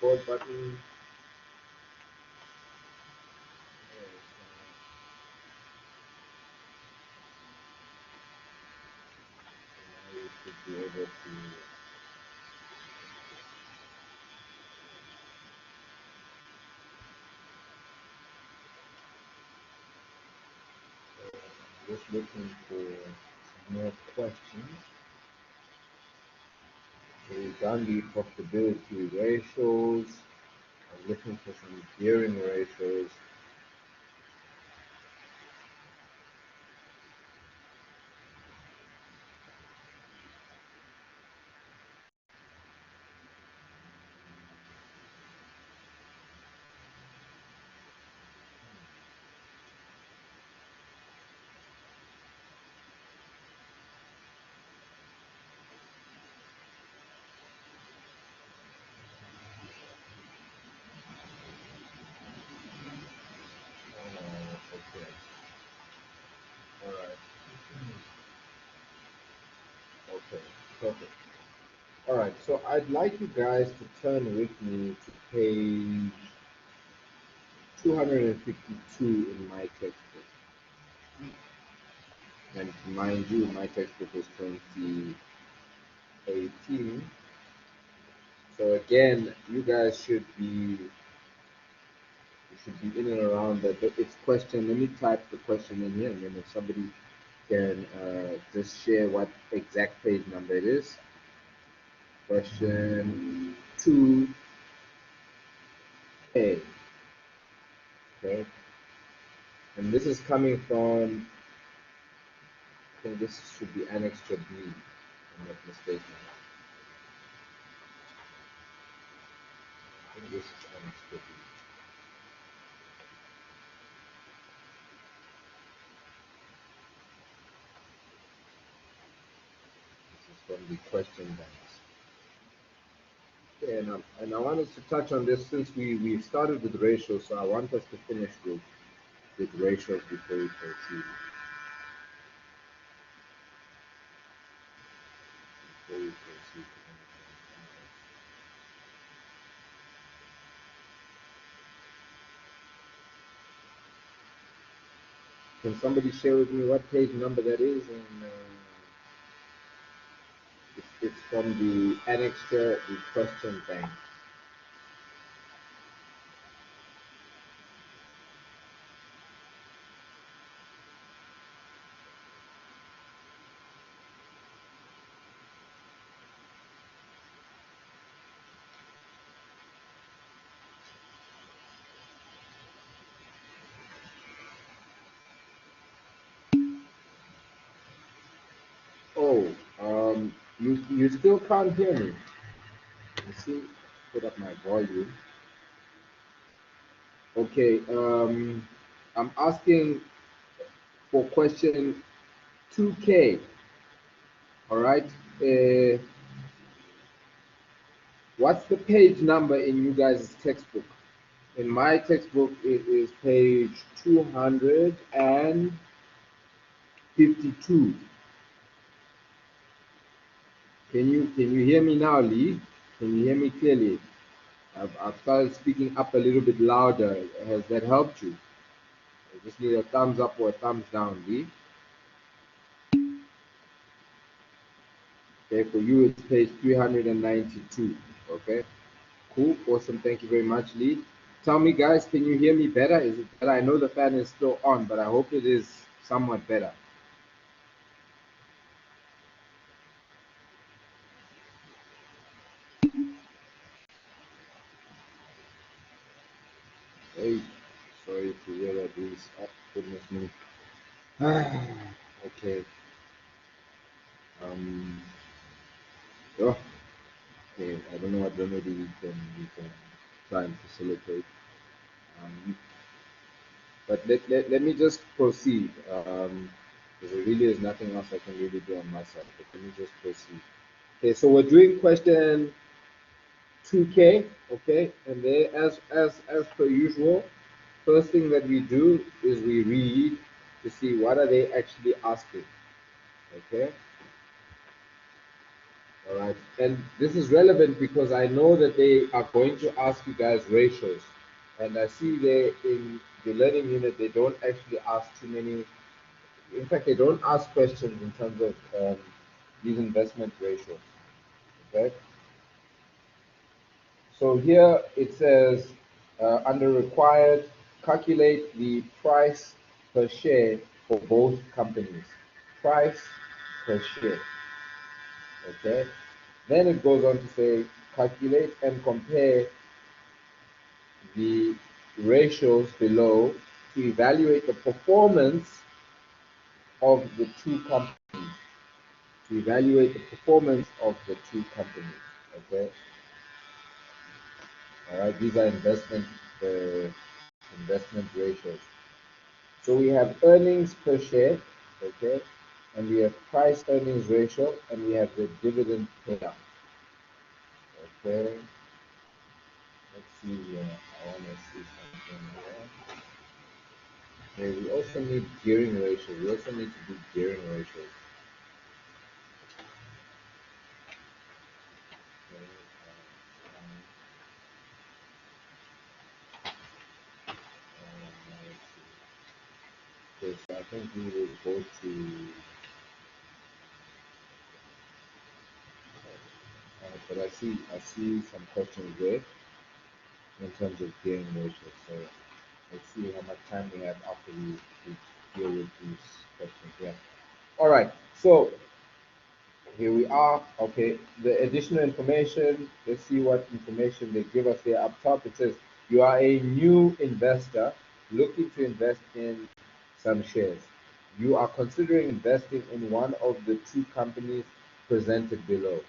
Record button. Now you should be able to just looking for some more questions. So we've done the profitability ratios. I'm looking for some gearing ratios. Okay. All right. Okay. Perfect. All right. So I'd like you guys to turn with me to page 252 in my textbook. And mind you, my textbook is 2018. So again, you guys should be in and around that. It's question. Let me type the question in here, and then if somebody can just share what exact page number it is. Question 2A. Okay. And this is coming from, I think this should be Annex B, if I'm not mistaken. I think this is Annex B. This is from the question banks. Okay, and I want us to touch on this since we started with ratios, so I want us to finish with ratios before we proceed. Can somebody share with me what page number that is? And it's from the annexure, the question bank. Oh, you still can't hear me. You see, put up my volume. Okay, I'm asking for question 2K. All right. What's the page number in you guys' textbook? In my textbook, it is page 252. Can you hear me now, Lee? Can you hear me clearly? I've started speaking up a little bit louder. Has that helped you? I just need a thumbs up or a thumbs down, Lee. Okay, for you it's page 392. Okay, cool, awesome. Thank you very much, Lee. Tell me, guys, can you hear me better? Is it better? I know the fan is still on, but I hope it is somewhat better. Hey, sorry to hear that, Lee. Oh, goodness me. Okay. Um. Oh, okay. I don't know what remedy we can try and facilitate. Um, but let me just proceed. Because there really is nothing else I can really do on my side. But let me just proceed. Okay, so we're doing question 2K. Okay, and there, as per usual, first thing that we do is we read to see what are they actually asking. Okay. All right, and this is relevant because I know that they are going to ask you guys ratios, and I see there in the learning unit they don't actually ask too many. In fact, they don't ask questions in terms of these investment ratios. Okay, so here it says under required, calculate the price per share for both companies. Price per share. Okay. Then it goes on to say calculate and compare the ratios below to evaluate the performance of the two companies. To evaluate the performance of the two companies. Okay. All right. These are investment ratios. So we have earnings per share. Okay. And we have price earnings ratio, and we have the dividend payout. Okay. Let's see here. I want to see something here. Okay, we also need gearing ratio. We also need to do gearing ratios. Okay, let's see. Okay, so I think we will go to, but I see some questions there in terms of gearing ratios. So let's see how much time we have after we deal with these questions. Yeah. All right. So here we are. Okay, the additional information. Let's see what information they give us here up top. It says you are a new investor looking to invest in some shares. You are considering investing in one of the two companies presented below.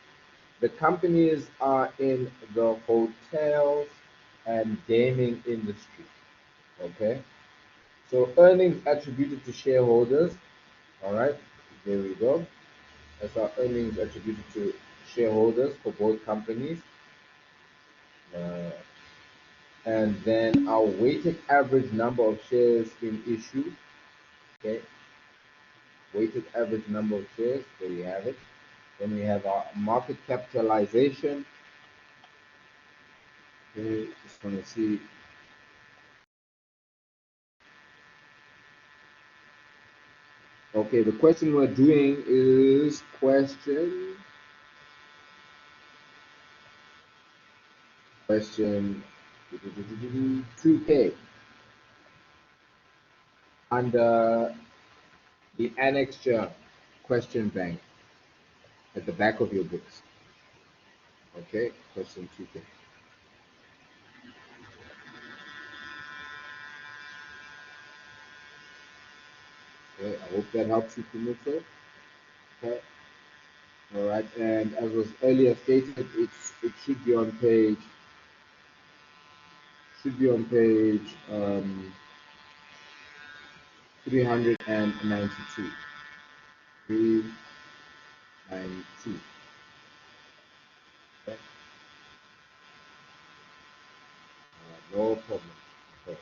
The companies are in the hotels and gaming industry. Okay, so earnings attributed to shareholders. All right, there we go. That's our earnings attributed to shareholders for both companies. Uh, and then our weighted average number of shares in issue. Okay, weighted average number of shares. There you have it. Then we have our market capitalization. Okay, just want to see. Okay, the question we're doing is question 2K under the annexure question bank at the back of your books. Okay, question 2K. Okay, I hope that helps you, Kumiko. Okay, all right, and as was earlier stated, it should be on page 392. 392. Okay, no problem. Okay,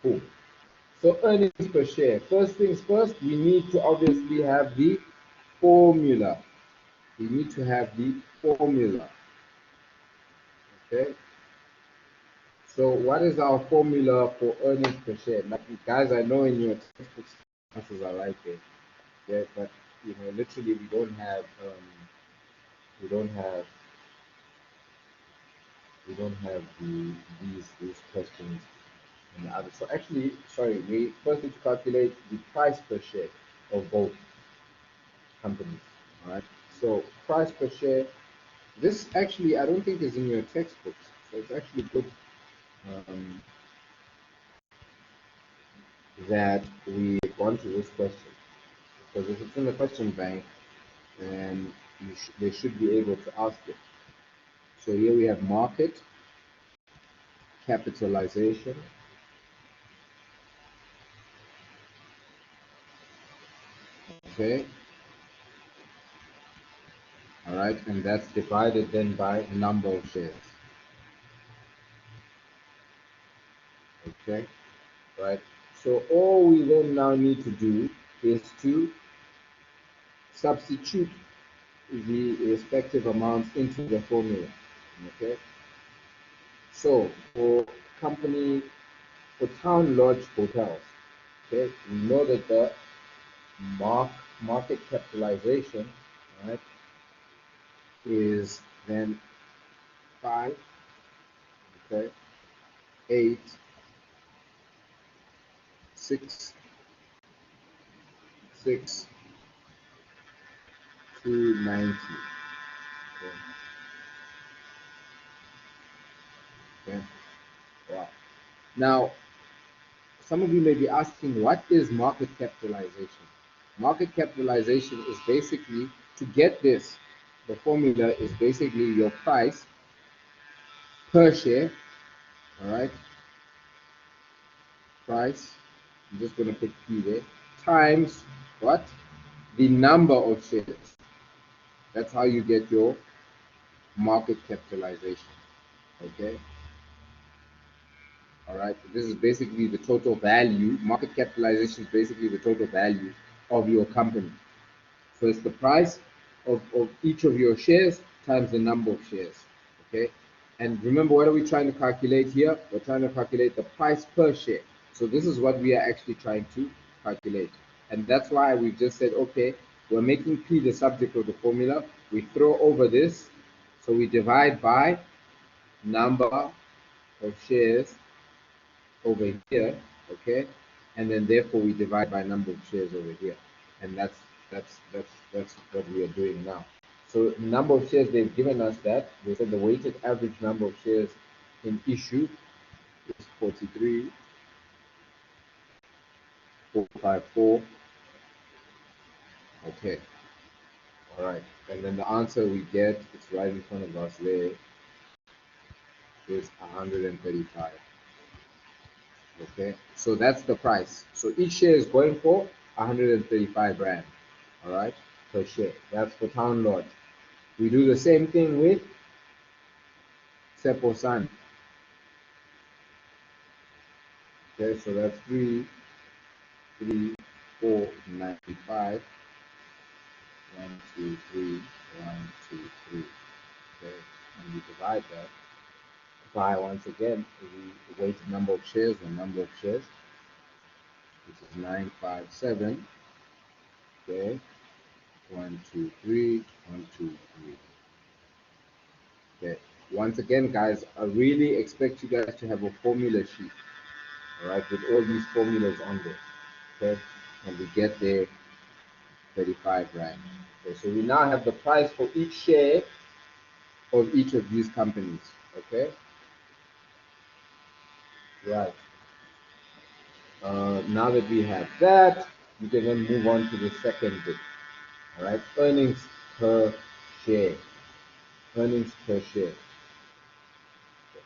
cool. So earnings per share. First things first, we need to obviously have the formula. We need to have the formula. Okay. So what is our formula for earnings per share? Like, guys, I know in your textbooks answers are right there. Yeah, but literally we don't have these questions in the other. So actually, sorry, we first need to calculate the price per share of both companies. All right. So price per share. This actually I don't think is in your textbooks. So it's actually good um, that we've gone to this question, because if it's in the question bank, then they should be able to ask it. So here we have market capitalization. Okay. All right, and that's divided then by number of shares. Okay. Right. So all we then now need to do is to substitute the respective amounts into the formula. Okay. So for company, for Town Lodge Hotels, okay, we know that the market capitalization, right, is then 5, okay, 8, 6, 6 to 90. Okay. Okay. Wow. Now, some of you may be asking, what is market capitalization? Market capitalization is basically, to get this, the formula is basically your price per share, all right? Price, I'm just going to put P there, times what? The number of shares. That's how you get your market capitalization, okay? All right, this is basically the total value. Market capitalization is basically the total value of your company. So it's the price of each of your shares times the number of shares, okay? And remember, what are we trying to calculate here? We're trying to calculate the price per share. So this is what we are actually trying to calculate. And that's why we just said, okay, we're making P the subject of the formula. We throw over this. So we divide by number of shares over here, okay? And then therefore we divide by number of shares over here. And that's what we are doing now. So number of shares, they've given us that. They said the weighted average number of shares in issue is 43,454. Okay. All right. And then the answer we get, it's right in front of us there, is 135. Okay, so that's the price. So each share is going for 135 rand, all right, per share. That's for Town Lodge. We do the same thing with Seposan. Okay, so that's 3,3,4,95. 1, 2, 3, 1, 2, 3. Okay, and we divide that by, once again, the weighted number of shares, the number of shares, which is 957. Okay, 1, 2, 3, 1, 2, 3. Okay. Once again, guys, I really expect you guys to have a formula sheet, all right, with all these formulas on there. Okay, and we get there 35 rand. Okay, so we now have the price for each share of each of these companies. Okay, right. Now that we have that, we can then move on to the second bit. All right, earnings per share. Earnings per share.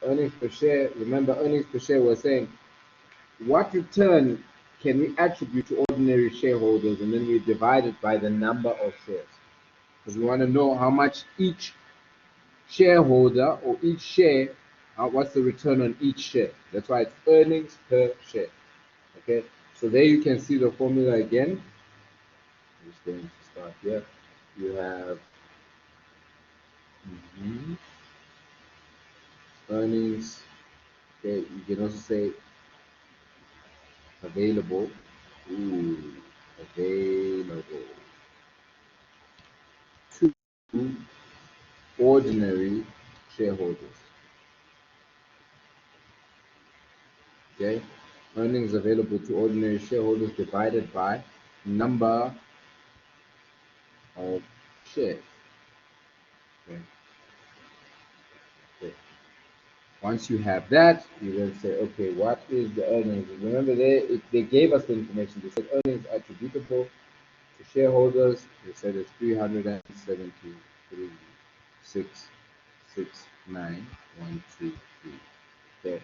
Earnings per share. Remember, earnings per share. We're saying what return can we attribute to ordinary shareholders, and then we divide it by the number of shares, because we want to know how much each shareholder or each share, what's the return on each share. That's why it's earnings per share. Okay, so there you can see the formula again. I'm just going to start here. You have earnings. Okay, you can also say available. Available to ordinary shareholders. Okay, earnings available to ordinary shareholders divided by number of shares. Okay. Okay. Once you have that, you then say, okay, what is the earnings? Remember, they gave us the information. They said earnings attributable to shareholders. They said it's 373,669,123. Okay.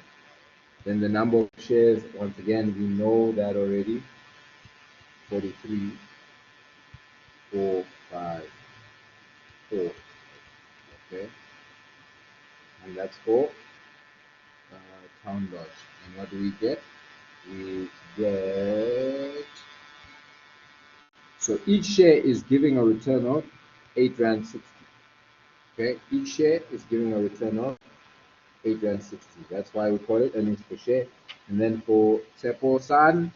Then the number of shares, once again, we know that already. 43, 4, 5, 4. Okay. And that's for Town Lodge. And what do we get? We get, so each share is giving a return of R8.60. Okay, each share is giving a return of R8.60. That's why we call it earnings per share. And then for San,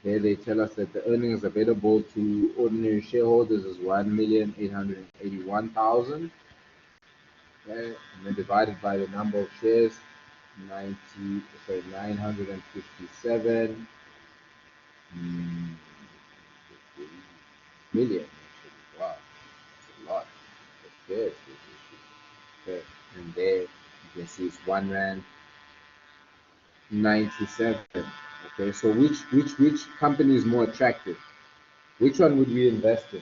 here they tell us that the earnings available to ordinary shareholders is 1,881,000. Okay, and then divided by the number of shares, 957 million. Wow, that's a lot. Okay, okay, and there you can see it's 1 Rand 97. Okay, so which company is more attractive? Which one would we invest in?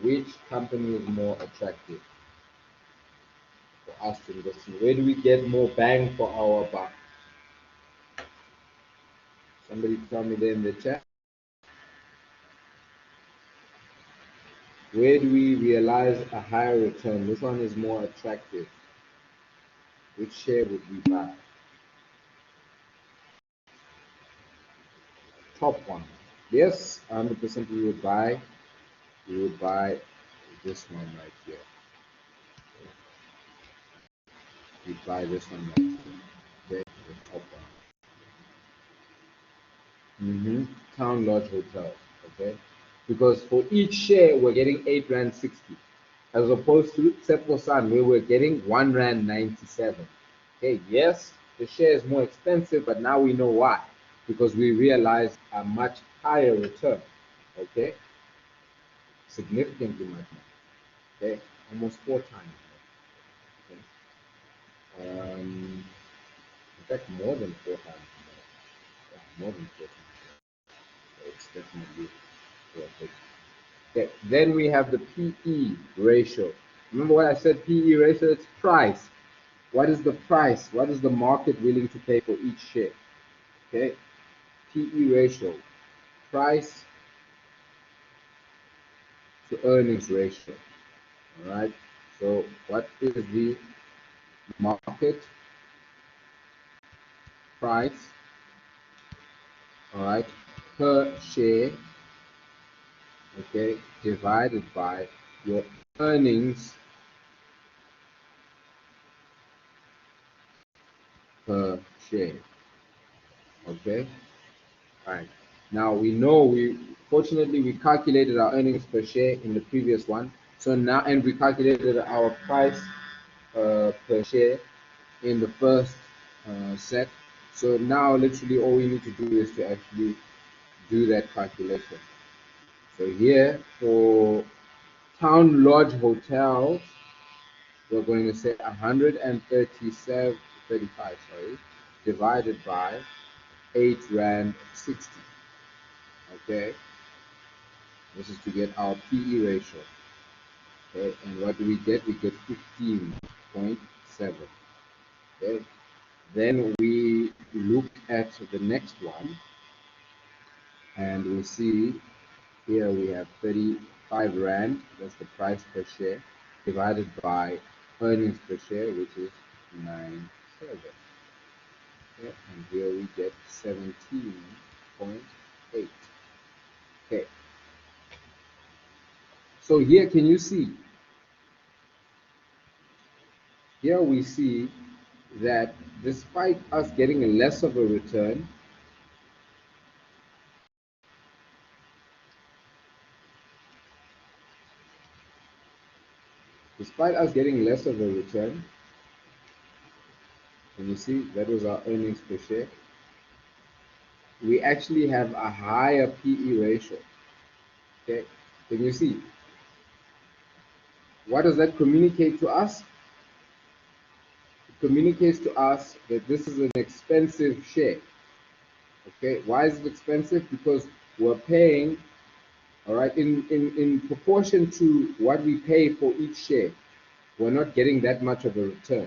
Which company is more attractive for us to invest in? Where do we get more bang for our buck? Somebody tell me there in the chat. Where do we realize a higher return? Which one is more attractive? Which share would we buy? Top one. Yes, 100% we would buy. We would buy this one right here. We'd buy this one right here. Okay, the top one. Town Lodge Hotel. Okay, because for each share we're getting R8.60, as opposed to San, where we're getting R1.97. Okay, yes, the share is more expensive, but now we know why. Because we realize a much higher return. Okay, significantly much more. Okay, almost 4 times more. Okay, in fact, more than 4 times more. Yeah, more than 4 times more. So it's definitely worth it. Okay, then we have the PE ratio. Remember what I said? PE ratio. It's price. What is the price? What is the market willing to pay for each share? Okay, PE ratio, price to earnings ratio. All right. So what is the market price? All right, per share. Okay, divided by your earnings per share. Okay. All right. Now we know fortunately we calculated our earnings per share in the previous one. So now, and we calculated our price per share in the first set. So now literally all we need to do is to actually do that calculation. So here for Town Lodge Hotels, we're going to say 137.35, sorry, divided by R8.60. Okay, this is to get our PE ratio. Okay, and what do we get? We get 15.7. Okay, then we look at the next one, and we see here we have 35 Rand, that's the price per share, divided by earnings per share, which is 97. Okay, and here we get 17.8. Okay, so here can you see? Here we see that despite us getting less of a return, can you see that was our earnings per share? We actually have a higher PE ratio. Okay, can you see? What does that communicate to us? It communicates to us that this is an expensive share. Okay, why is it expensive? Because we're paying, all right, in proportion to what we pay for each share, we're not getting that much of a return.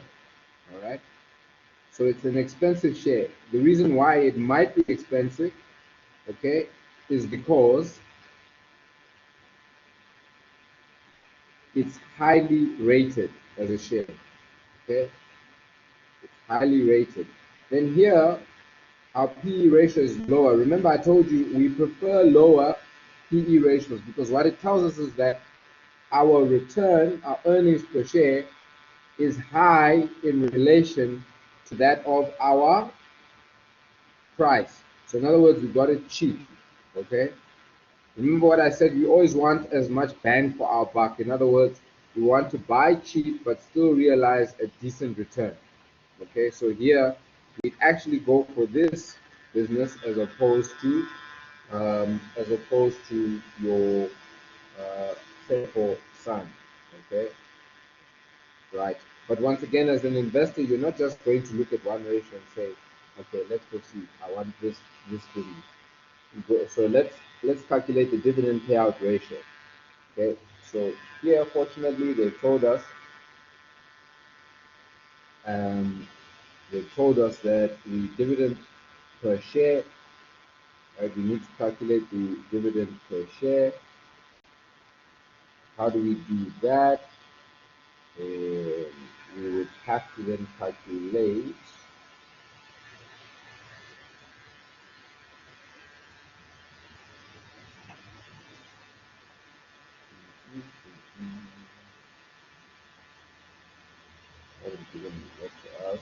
All right, so it's an expensive share. The reason why it might be expensive, okay, is because it's highly rated as a share. Okay, it's highly rated. Then here our PE ratio is lower. Remember, I told you we prefer lower PE ratios because what it tells us is that our return, our earnings per share, is high in relation to that of our price. So in other words, we got it cheap. Okay. Remember what I said, we always want as much bang for our buck. In other words, we want to buy cheap but still realize a decent return. Okay, so here we actually go for this business as opposed to your for sun. Okay, right. But once again, as an investor, you're not just going to look at one ratio and say, okay, let's proceed. I want this business. So let's calculate the dividend payout ratio. Okay, so here, fortunately, um, they told us that the dividend per share, right? We need to calculate the dividend per share. How do we do that? We would have to then calculate what is given to us.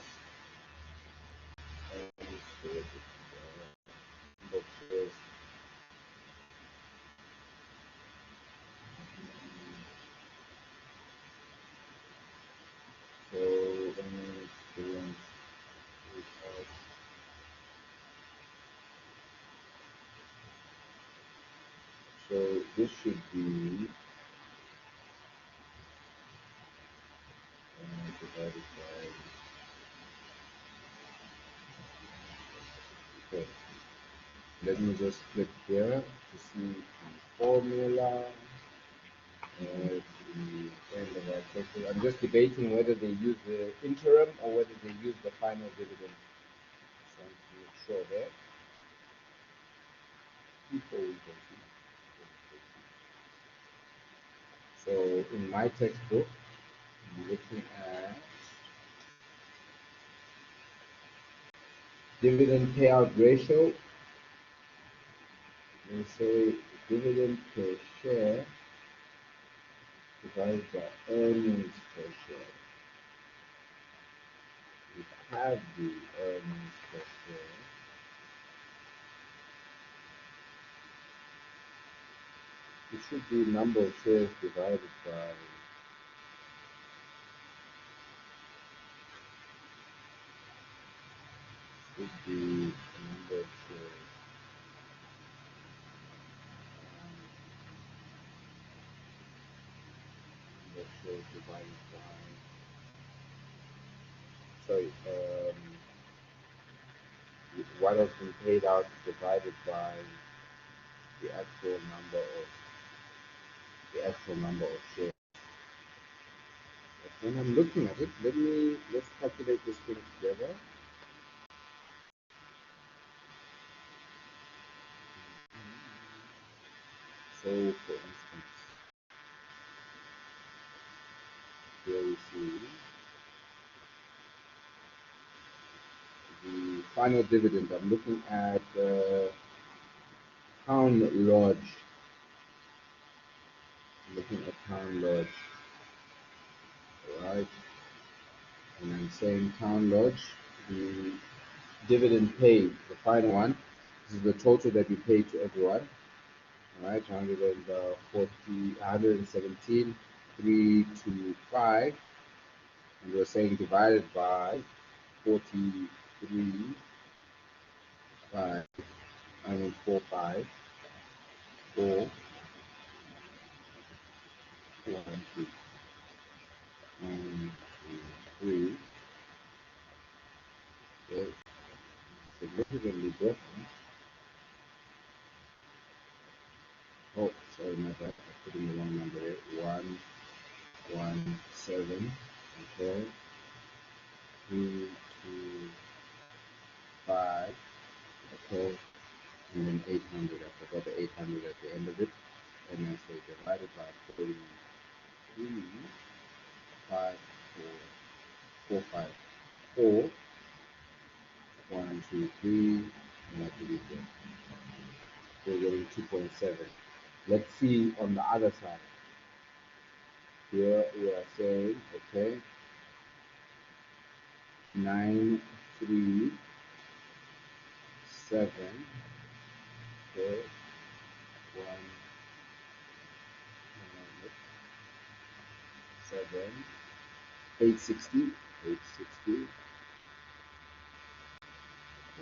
So this should be divided by. Okay, let me just click here to see the formula. At the end of our section. I'm just debating whether they use the interim or whether they use the final dividend. So to make sure there. Before we proceed. So in my textbook, I'm looking at dividend payout ratio. We say dividend per share divided by earnings per share. We have the earnings per share. It should be number of shares divided by should be number of shares. Number of shares divided by sorry, what has been paid out divided by the actual number of shares. But when I'm looking at it, let's calculate this thing together. So for instance, here we see the final dividend. I'm looking at Town Lodge. I'm looking at Town Lodge, right? And I'm saying Town Lodge, the dividend paid, the final one. This is the total that we paid to everyone. All right, 117,325, and we're saying divided by 43, 5, I mean 4, 5, 4, 1, 2, 1, 2, 3. Okay, significantly different. Oh, sorry, my bad. I put in the wrong number here. 1, 1, 7. Okay, 3, 2, 5. Okay, and then 800. I forgot the 800 at the end of it. And then say divided by 43, 5, 4, 4, 5, 4, 1, 2, 3, and what do we get? We're getting 2.7. Let's see on the other side. Here we are saying, okay, 9, 3, 7, okay, 1, 7, 860, 860,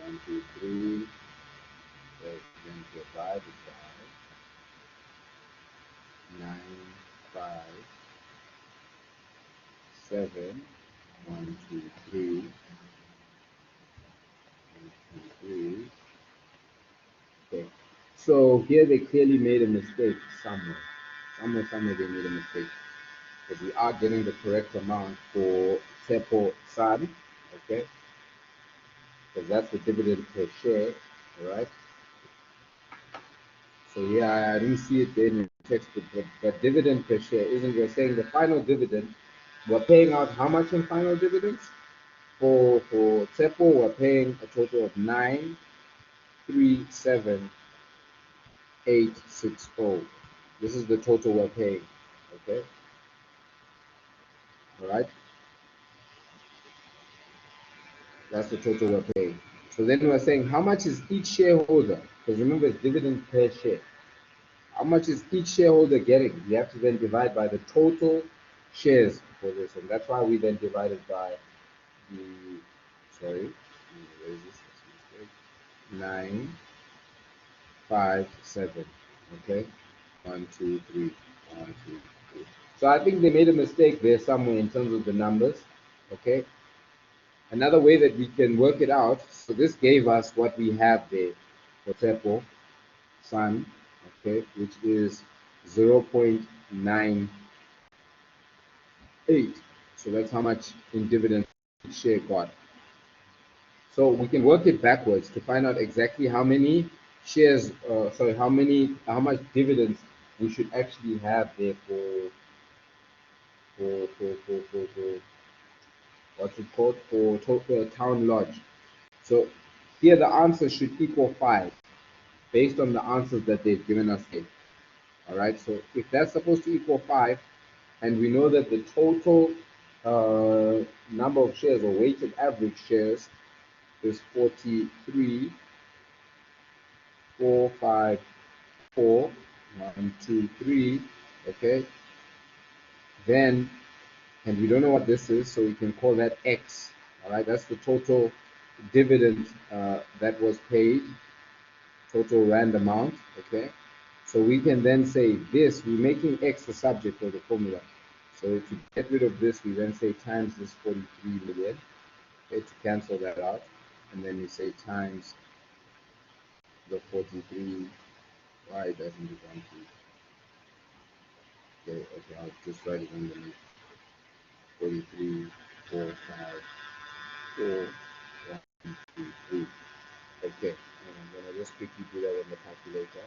1, 2, 3, then divided by 9, 5, 7, 1, 2, 3, 1, 2, 3. Okay. So here they clearly made a mistake somewhere. Somewhere they made a mistake. Because we are getting the correct amount for Tepo San, okay? Because that's the dividend per share, all right? So yeah, I didn't see it there in the textbook, but dividend per share isn't. We're saying the final dividend. We're paying out how much in final dividends? For Tepo, we're paying a total of 9,37860. This is the total we're paying. Okay, all right. That's the total we're paying. So then we're saying how much is each shareholder? Because remember, it's dividend per share. How much is each shareholder getting? You have to then divide by the total shares for this, and that's why we then divided by the, sorry, where is this? 957. Okay, 1, 2, 3, 1, 2, 3. So I think they made a mistake there somewhere in terms of the numbers. Okay, another way that we can work it out. So this gave us what we have there for Tepo Sun, okay, which is 0.98. So that's how much in dividend each share got. So we can work it backwards to find out exactly how many shares, how much dividends we should actually have there for what's it called, for town lodge. So here the answer should equal 5 based on the answers that they've given us here. All right, so if that's supposed to equal 5, and we know that the total number of shares or weighted average shares is 43, 4, 5, 4, 1, 2, 3, okay, then, and we don't know what this is, so we can call that X. All right, that's the total dividend that was paid, total rand amount, okay. So we can then say this, we're making X the subject of the formula. So to get rid of this, we then say times this 43 million, okay, to cancel that out. And then we say times the 43, why doesn't it want to? Okay, I'll just write it underneath. 43, 4, 5, 4, 1, 2, 3. Okay, and I'm gonna just quickly do that on the calculator.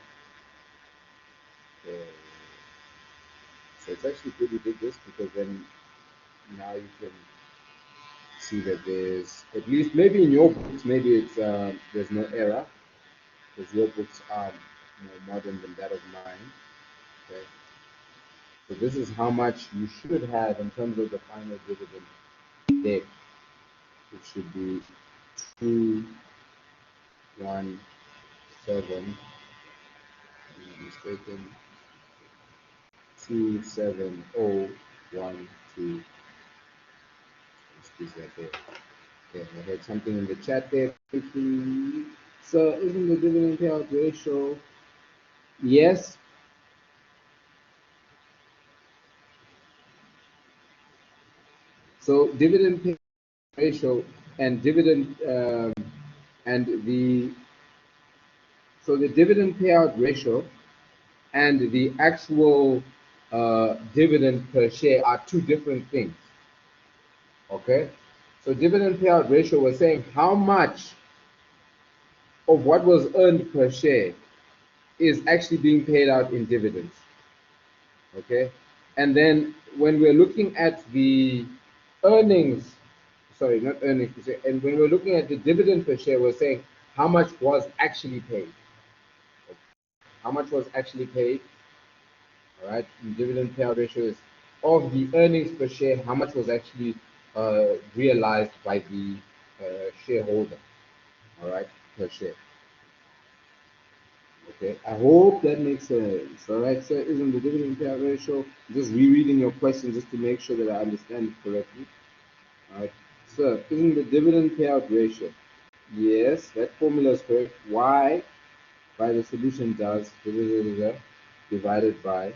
Okay. So it's actually good we did this because then now you can see that there's, at least maybe in your books, maybe it's there's no error because your books are more modern than that of mine. Okay, so this is how much you should have in terms of the final dividend there. It should be 217, I'm not mistaken, 27012. Squeeze that there. Okay, I had something in the chat there quickly. So isn't the dividend payout ratio? Yes. So dividend payout ratio and dividend and the so the dividend payout ratio and the actual dividend per share are two different things. Okay, so dividend payout ratio was saying how much of what was earned per share is actually being paid out in dividends. Okay, and then when we're looking at the earnings, sorry, not earnings per share. And when we're looking at the dividend per share, we're saying how much was actually paid. How much was actually paid? All right. The dividend payout ratio is of the earnings per share. How much was actually realized by the shareholder? All right, per share. Okay. I hope that makes sense. All right, sir. Isn't the dividend payout ratio? Just rereading your question just to make sure that I understand it correctly. All right, sir. Isn't the dividend payout ratio? Yes, that formula is correct. Why? By the solution does divided by,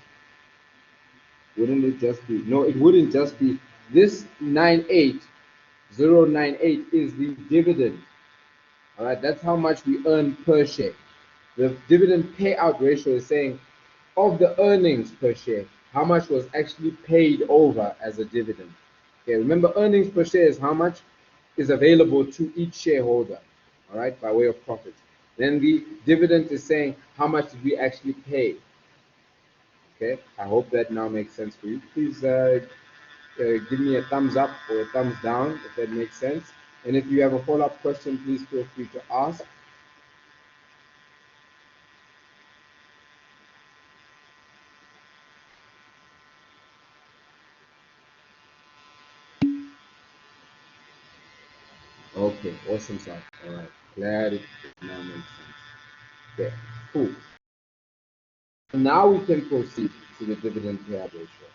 wouldn't it just be, no, it wouldn't just be, this 98098 is the dividend. All right, that's how much we earn per share. The dividend payout ratio is saying of the earnings per share, how much was actually paid over as a dividend. Okay, remember, earnings per share is how much is available to each shareholder, all right, by way of profit. Then the dividend is saying how much did we actually pay. Okay, I hope that now makes sense for you. Please give me a thumbs up or a thumbs down if that makes sense. And if you have a follow-up question, please feel free to ask. Okay, awesome stuff. All right, glad it now makes sense. Okay, cool. Now we can proceed to the dividend payout ratio.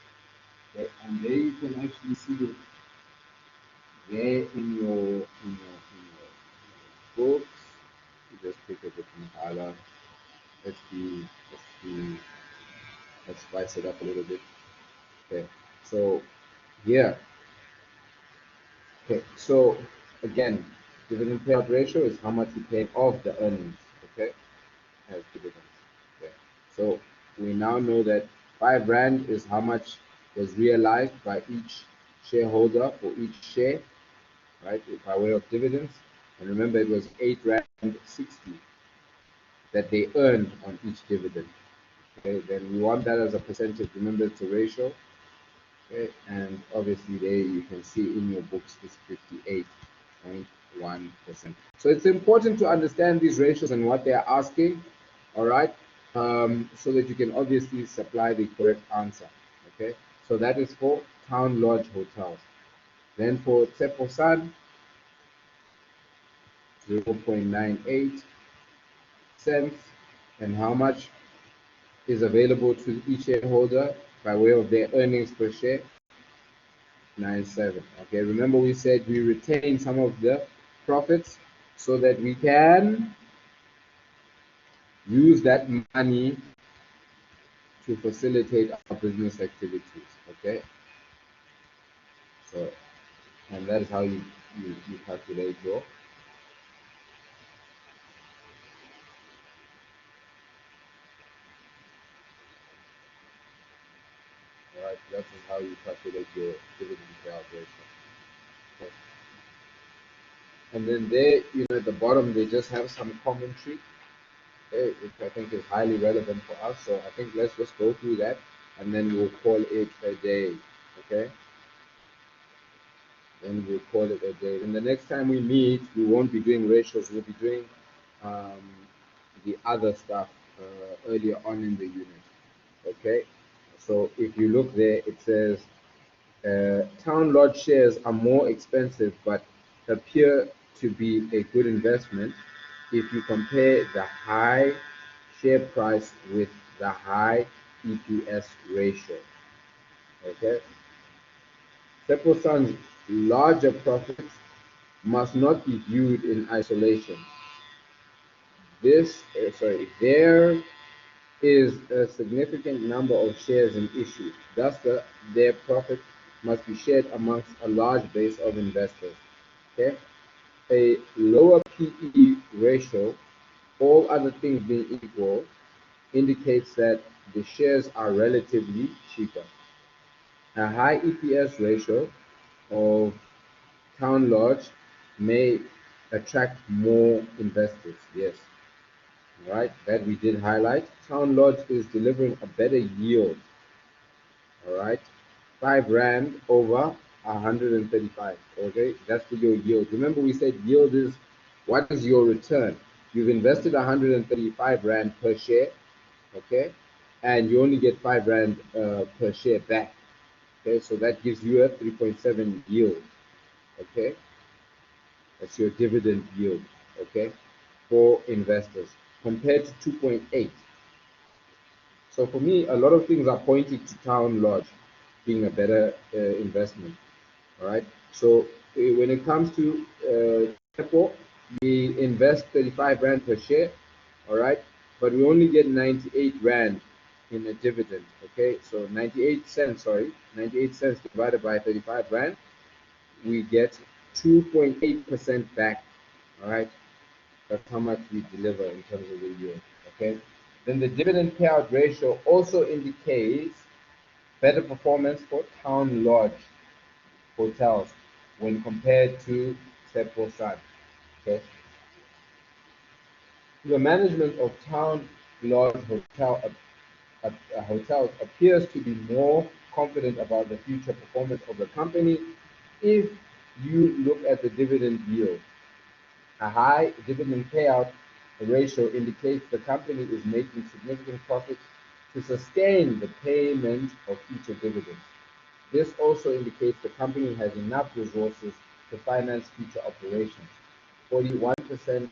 Okay, and there you can actually see it there in your books. You just pick a different color. Let's be let's be let's spice it up a little bit. Okay, so here, okay, so again, dividend payout ratio is how much you pay off the earnings. Okay, as dividends. Okay, so we now know that 5 rand is how much was realized by each shareholder for each share, right, by way of dividends. And remember, it was 8 rand 60 that they earned on each dividend. Okay, then we want that as a percentage. Remember, it's a ratio. Okay, and obviously there you can see in your books is 58.1%. So it's important to understand these ratios and what they're asking, all right, so that you can obviously supply the correct answer. Okay, so that is for Town Lodge Hotels. Then for Tseposan, 0.98 cents. And how much is available to each shareholder by way of their earnings per share? 97. Okay, remember we said we retain some of the profits so that we can use that money to facilitate our business activities. Okay, so, and that is how you calculate your, all right, that is how you calculate your dividend payout ratio. Okay. And then there, at the bottom, they just have some commentary, okay, which I think is highly relevant for us. So I think let's just go through that, and then we'll call it a day. Okay. Then we'll call it a day. And the next time we meet, we won't be doing ratios. We'll be doing um, the other stuff earlier on in the unit. Okay. So if you look there, it says town lodge shares are more expensive, but appear to be a good investment if you compare the high share price with the high EPS ratio. Okay. Seposan's larger profits must not be viewed in isolation. There is a significant number of shares in issue. Thus, their profit must be shared amongst a large base of investors. Okay, a lower PE ratio, all other things being equal, indicates that the shares are relatively cheaper. A high EPS ratio of Town Lodge may attract more investors. Yes, right, that we did highlight. Town Lodge is delivering a better yield. All right, 5 rand over 135. Okay, that's for your yield. Remember, we said yield is what is your return. You've invested 135 rand per share, okay, and you only get 5 rand per share back. Okay, so that gives you a 3.7 yield. Okay, that's your dividend yield. Okay, for investors compared to 2.8. So for me, a lot of things are pointing to Town Lodge being a better investment. All right. So when it comes to Apple, we invest 35 rand per share. All right, but we only get 98 rand in a dividend. Okay, so 98 cents. Sorry, 98 cents divided by 35 rand, we get 2.8% back. All right, that's how much we deliver in terms of the yield. Okay, then the dividend payout ratio also indicates better performance for Town Lodge hotels when compared to Stepful Sun. Okay, the management of Town Lodge hotels appears to be more confident about the future performance of the company if you look at the dividend yield. A high dividend payout ratio indicates the company is making significant profits to sustain the payment of future dividends. This also indicates the company has enough resources to finance future operations. 41%,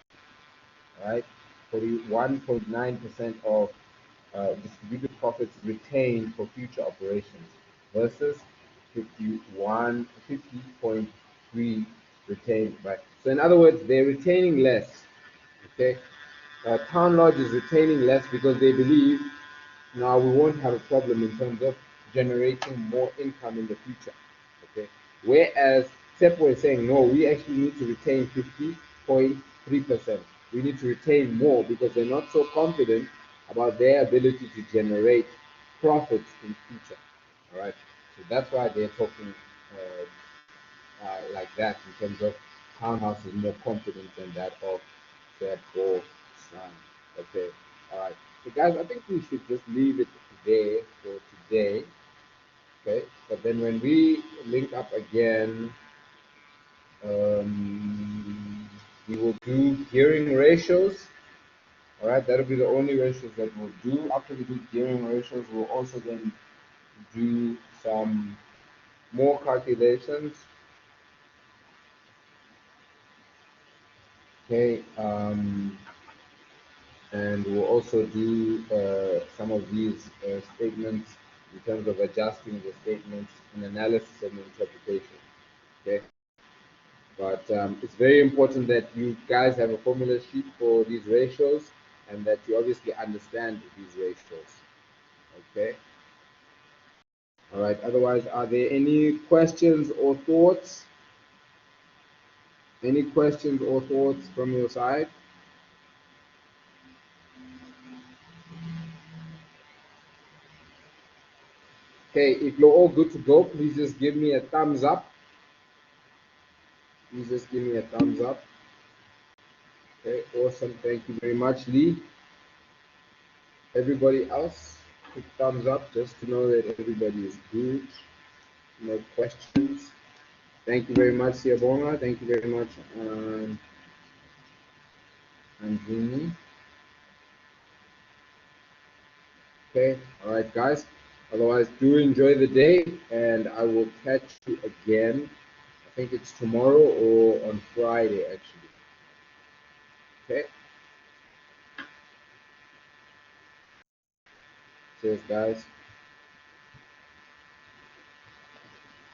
right? 41.9% of distributed profits retained for future operations versus 50.3 retained, right? So in other words, they're retaining less. Okay, Town Lodge is retaining less because they believe now we won't have a problem in terms of generating more income in the future. Okay, whereas Tepo is saying no, we actually need to retain 50.3%. We need to retain more because they're not so confident about their ability to generate profits in future. All right, so that's why they're talking like that in terms of Townhouse is more confident than that of Tepo Sun. Okay, all right. So guys, I think we should just leave it there for today. Okay, but then when we link up again, we will do gearing ratios. All right, that'll be the only ratios that we'll do. After we do gearing ratios, we'll also then do some more calculations. Okay, and we'll also do some of these statements in terms of adjusting the statements in analysis and interpretation. Okay, but it's very important that you guys have a formula sheet for these ratios and that you obviously understand these ratios. Okay, all right, otherwise, are there any questions or thoughts? Any questions or thoughts from your side? Okay, if you're all good to go, please just give me a thumbs up. Please just give me a thumbs up. Okay, awesome. Thank you very much, Lee. Everybody else, quick thumbs up just to know that everybody is good. No questions. Thank you very much, Siyabonga. Thank you very much, Anjini. Okay, all right, guys. Otherwise, do enjoy the day, and I will catch you again. I think it's tomorrow or on Friday, actually. Okay. Cheers, guys.